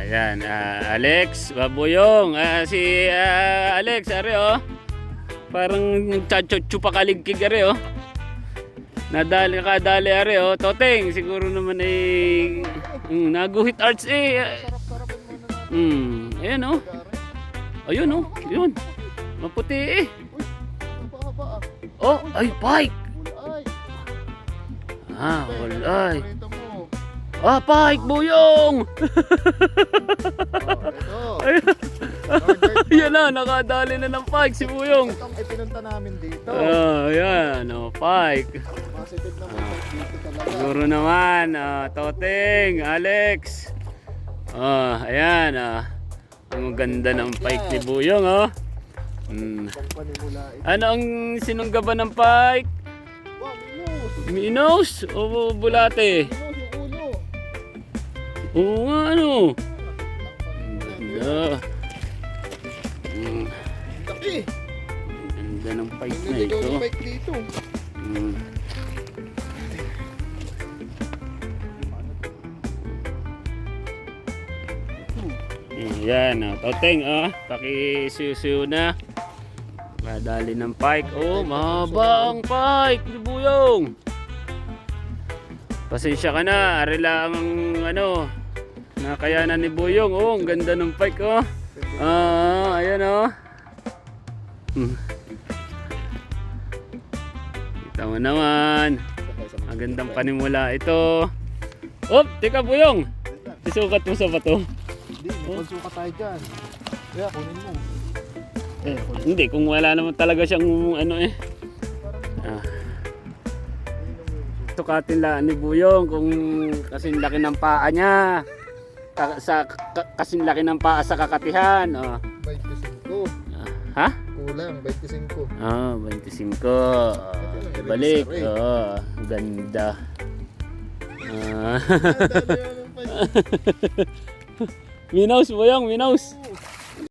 Yan, Alex, Babuyong, si Alex, are oh. Parang nagchachupa kaligkig are oh. Nakadali are oh. Toteng, siguro naman ay naguhit arts eh. Ayan oh. Ayun oh, yun. Maputi eh. Oh, ay pike. Walay. Pike, Buyong! Yan na, nakadali na ng pike si Buyong. Ito ay pinunta namin dito. Yan, pike. Positive naman dito talaga. Siguro naman, Toteng, Alex. Ayan, ang ganda ng pike ni Buyong, oh. Ano ang sinunggaban ng pike? Wow, minus! Minos o bulate? Oo nga, ano? Ganda. Laki! Ganda ng pike na Niligaw ito. ng bike dito. Yan, Toteng, pakisuyo na. Madali ng pike. Oh, mahaba ang pike ni Buyong. Pasensya ka na, ari lang ang nakayanan ni Buyong. Oh, ang ganda ng pike oh. Ayan oh. Kita mo naman. Ang gandang panimula ito. Oh, teka Buyong. Isukat mo sa bato. Hindi, may pagsuka tayo dyan. Kaya kunin mo. Hindi, kung wala naman talaga siyang Sukatin lang ni Buyong kung kasing laki ng paa niya. Kasing laki ng paa sa kakatihan. 25. Ha? Kulang, 25. 25. Balik. Ganda. Minaus Buyong, minaus.